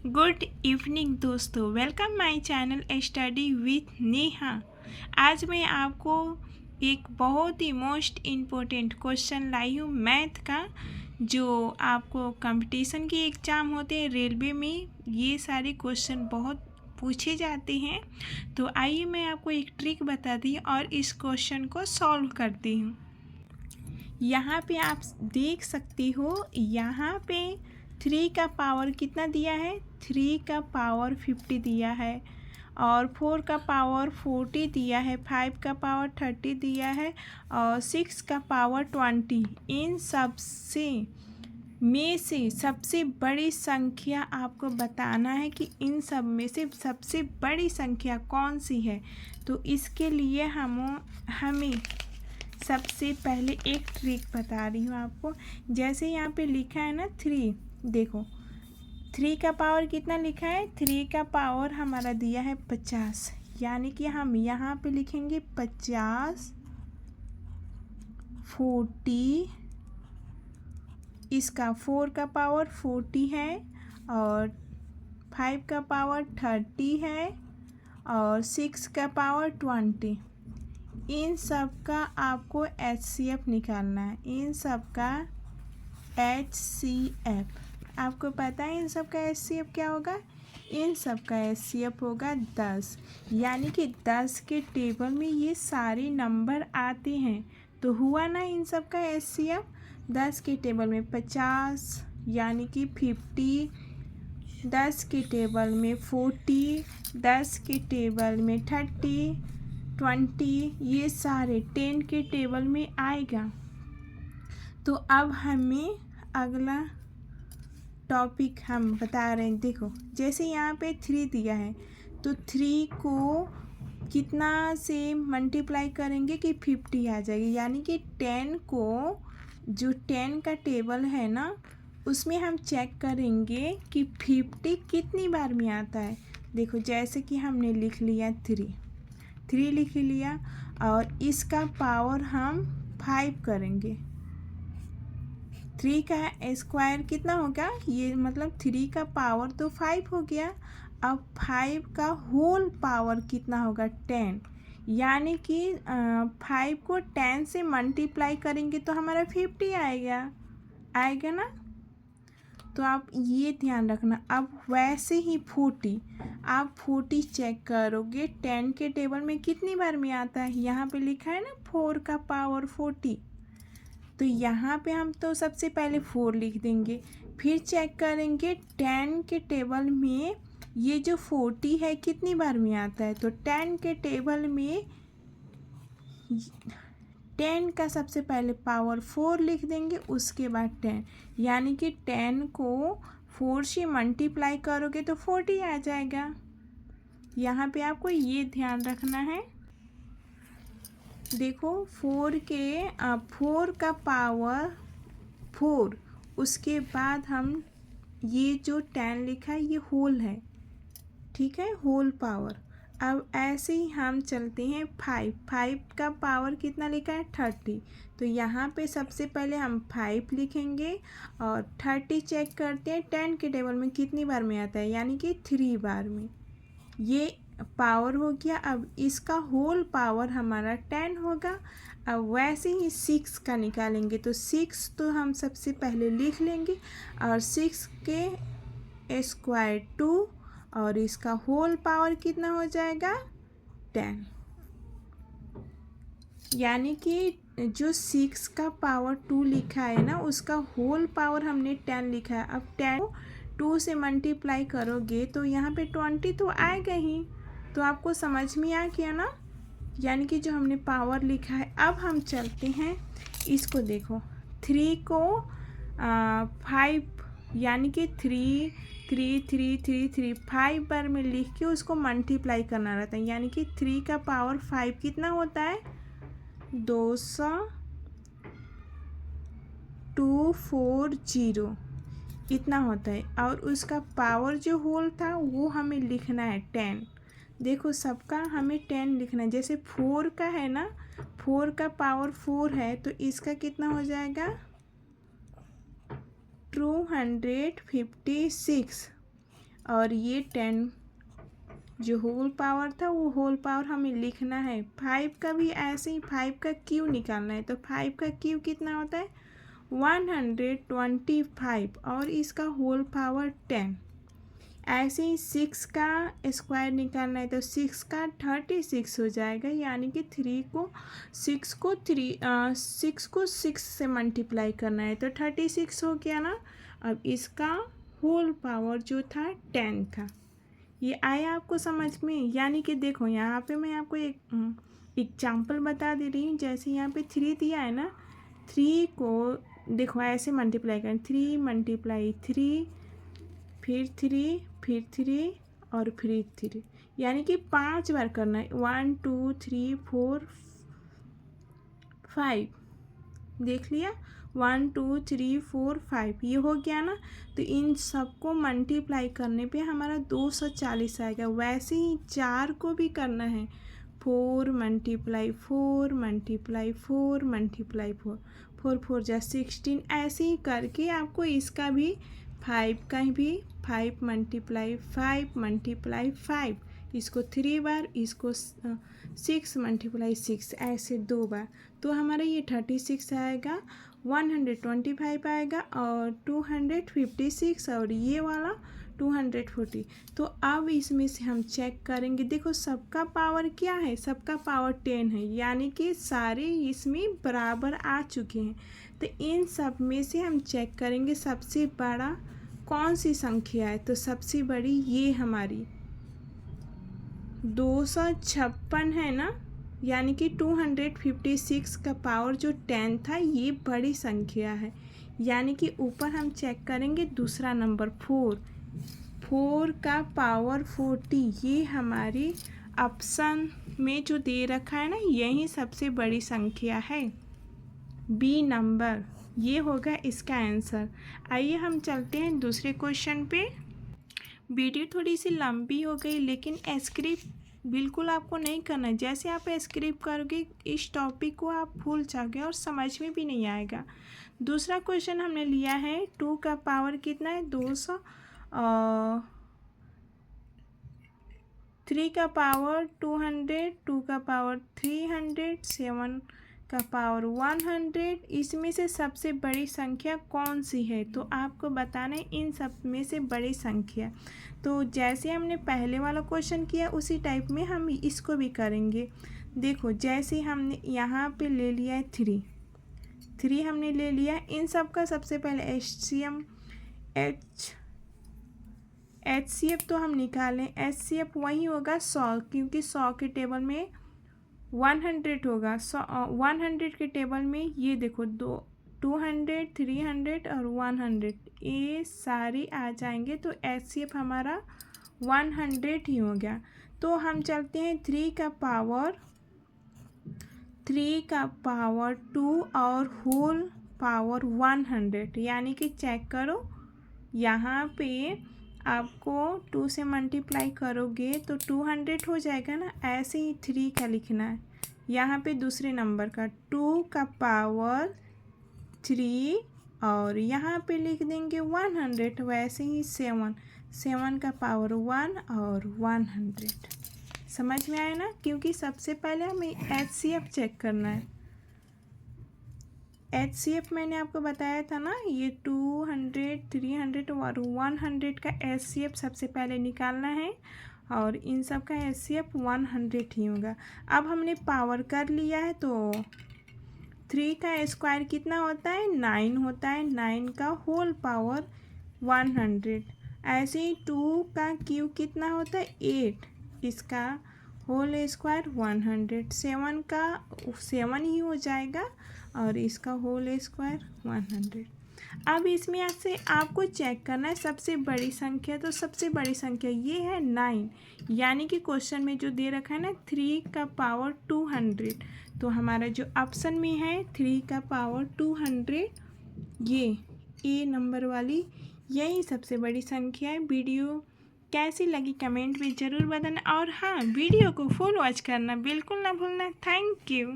Good evening दोस्तों, welcome my channel study with Neha. आज मैं आपको एक बहुत ही मोस्ट इम्पोर्टेंट क्वेश्चन लाई हूँ मैथ का, जो आपको कंपटीशन के एग्ज़ाम होते हैं रेलवे में। ये सारे क्वेश्चन बहुत पूछे जाते हैं। तो आइए मैं आपको एक ट्रिक बता दी और इस क्वेश्चन को सॉल्व करती हूँ। यहाँ पे आप देख सकती हो, यहाँ पे 3 का पावर कितना दिया है, 3 का पावर 50 दिया है, और 4 का पावर 40 दिया है, 5 का पावर 30 दिया है, और 6 का पावर 20। इन में से सबसे बड़ी संख्या आपको बताना है कि इन सब में से सबसे बड़ी संख्या कौन सी है। तो इसके लिए हमें सबसे पहले एक ट्रिक बता रही हूँ आपको। जैसे यहाँ पे लिखा है ना 3, देखो 3 का पावर कितना लिखा है, 3 का पावर हमारा दिया है 50, यानी कि हम यहाँ पे लिखेंगे 50, 40, इसका 4 का पावर 40 है, और 5 का पावर 30 है, और 6 का पावर 20। इन सब का आपको HCF निकालना है। इन सब का HCF आपको पता है, इन सब का HCF क्या होगा, इन सब का HCF होगा 10। यानी कि 10 के टेबल में ये सारे नंबर आते हैं। तो हुआ ना इन सब का HCF। 10 के टेबल में 50 यानी कि 50, 10 के टेबल में 40, 10 के टेबल में 30, 20, ये सारे 10 के टेबल में आएगा। तो अब हमें अगला टॉपिक हम बता रहे हैं। देखो जैसे यहाँ पे 3 दिया है, तो 3 को कितना से मल्टीप्लाई करेंगे कि 50 आ जाएगी। यानी कि 10 को, जो 10 का टेबल है ना, उसमें हम चेक करेंगे कि 50 कितनी बार में आता है। देखो जैसे कि हमने लिख लिया 3 लिख लिया, और इसका पावर हम 5 करेंगे। 3 का स्क्वायर कितना होगा, ये मतलब 3 का पावर तो 5 हो गया। अब 5 का होल पावर कितना होगा, 10। यानी कि 5 को 10 से मल्टीप्लाई करेंगे तो हमारा 50 आएगा ना। तो आप ये ध्यान रखना। अब वैसे ही 40, आप 40 चेक करोगे 10 के टेबल में कितनी बार में आता है। यहाँ पे लिखा है ना 4 का पावर 40, तो यहाँ पे हम तो सबसे पहले 4 लिख देंगे। फिर चेक करेंगे 10 के टेबल में ये जो 40 है कितनी बार में आता है। तो 10 के टेबल में 10 का सबसे पहले पावर 4 लिख देंगे, उसके बाद 10। यानी कि 10 को 4 से मल्टीप्लाई करोगे तो 40 आ जाएगा। यहाँ पे आपको ये ध्यान रखना है। देखो 4 का पावर 4, उसके बाद हम ये जो 10 लिखा है ये होल है, ठीक है, होल पावर। अब ऐसे ही हम चलते हैं 5 का पावर कितना लिखा है 30, तो यहाँ पे सबसे पहले हम 5 लिखेंगे, और 30 चेक करते हैं 10 के टेबल में कितनी बार में आता है, यानी कि 3 बार में। ये पावर हो गया। अब इसका होल पावर हमारा 10 होगा। अब वैसे ही 6 का निकालेंगे, तो 6 तो हम सबसे पहले लिख लेंगे, और 6 के स्क्वायर 2, और इसका होल पावर कितना हो जाएगा 10। यानी कि जो 6 का पावर 2 लिखा है ना, उसका होल पावर हमने 10 लिखा है। अब 10 को 2 से मल्टीप्लाई करोगे तो यहाँ पे 20 तो आएगा ही। तो आपको समझ में आ गया ना, यानी कि जो हमने पावर लिखा है। अब हम चलते हैं, इसको देखो 3 को 5, यानी कि 5 बार में लिख के उसको मल्टीप्लाई करना रहता है। यानी कि 3 का पावर 5 कितना होता है, 200, 240 इतना होता है। और उसका पावर जो होल था वो हमें लिखना है 10। देखो सबका हमें 10 लिखना है। जैसे 4 का है ना, 4 का पावर 4 है, तो इसका कितना हो जाएगा 256। और ये 10 जो होल पावर था वो होल पावर हमें लिखना है। 5 का भी ऐसे ही 5 का क्यू निकालना है, तो 5 का क्यू कितना होता है 125 और इसका होल पावर 10। ऐसे ही 6 का स्क्वायर निकालना है, तो 6 का 36 हो जाएगा, यानी कि 6 को 6 से मल्टीप्लाई करना है तो 36 हो गया ना। अब इसका होल पावर जो था 10 था। ये आया आपको समझ में? यानी कि देखो यहाँ पे मैं आपको एक एग्जाम्पल बता दे रही हूँ। जैसे यहाँ पे 3 दिया है ना, 3 को देखो ऐसे मल्टीप्लाई करें, 3 × 3 फिर 3 और फिर 3, यानी कि 5 बार करना है। 1 2 3 4 5 देख लिया, 1 2 3 4 5 ये हो गया ना। तो इन सबको मल्टीप्लाई करने पे हमारा 240 आएगा। वैसे ही 4 को भी करना है, 4 × 4 × 4 × 4 4 4 जा 16, ऐसे ही करके आपको इसका भी 5 का भी 5 × 5 × 5, इसको 3 बार, इसको 6 × 6 ऐसे 2 बार। तो हमारा ये 36 आएगा, 125 आएगा और 256 और ये वाला 240। तो अब इसमें से हम चेक करेंगे। देखो सबका पावर क्या है, सबका पावर 10 है, यानी कि सारे इसमें बराबर आ चुके हैं। तो इन सब में से हम चेक करेंगे सबसे बड़ा कौन सी संख्या है। तो सबसे बड़ी ये हमारी 256 है ना, यानी कि 256 का पावर जो 10 था ये बड़ी संख्या है। यानी कि ऊपर हम चेक करेंगे दूसरा नंबर 4 का पावर 40, ये हमारी ऑप्शन में जो दे रखा है ना यही सबसे बड़ी संख्या है। बी नंबर ये होगा इसका आंसर। आइए हम चलते हैं दूसरे क्वेश्चन पे। वीडियो थोड़ी सी लंबी हो गई, लेकिन स्क्रिप्ट बिल्कुल आपको नहीं करना है। जैसे आप स्क्रिप्ट करोगे इस टॉपिक को आप भूल जाओगे और समझ में भी नहीं आएगा। दूसरा क्वेश्चन हमने लिया है 2 का पावर कितना है 200, 3 का पावर 200, 2 का पावर 300, 7 का पावर 100। इसमें से सबसे बड़ी संख्या कौन सी है? तो आपको बताना है इन सब में से बड़ी संख्या। तो जैसे हमने पहले वाला क्वेश्चन किया उसी टाइप में हम इसको भी करेंगे। देखो जैसे हमने यहाँ पे ले लिया है 3 हमने ले लिया। इन सब का सबसे पहले HCF तो हम निकालें। HCF वही होगा 100, क्योंकि 100 के टेबल में 100 होगा। 100 के टेबल में ये देखो 200, 300 और 100 ये सारे आ जाएंगे। तो HCF हमारा 100 ही हो गया। तो हम चलते हैं 3 का पावर 2 और होल पावर 100, यानी कि चेक करो यहाँ पे आपको 2 से मल्टीप्लाई करोगे तो 200 हो जाएगा ना। ऐसे ही 3 का लिखना है यहाँ पे दूसरे नंबर का 2 का पावर 3 और यहाँ पे लिख देंगे 100। वैसे ही 7 का पावर 1 और 100। समझ में आया ना? क्योंकि सबसे पहले हमें HCF चेक करना है। HCF मैंने आपको बताया था ना, ये 200, 300 और 100 का HCF सबसे पहले निकालना है और इन सब का HCF 100 ही होगा। अब हमने पावर कर लिया है तो 3 का स्क्वायर कितना होता है 9 होता है। 9 का होल पावर 100। ऐसे ही 2 का क्यूब कितना होता है 8, इसका होल स्क्वायर 100। 7 का 7 ही हो जाएगा और इसका होल स्क्वायर 100। अब इसमें से आपको चेक करना है सबसे बड़ी संख्या। तो सबसे बड़ी संख्या ये है 9, यानी कि क्वेश्चन में जो दे रखा है ना 3 का पावर 200, तो हमारा जो ऑप्शन में है 3 का पावर 200 ये ए नंबर वाली यही सबसे बड़ी संख्या है। वीडियो कैसी लगी कमेंट में ज़रूर बताना और हाँ वीडियो को फुल वॉच करना बिल्कुल ना भूलना। Thank you.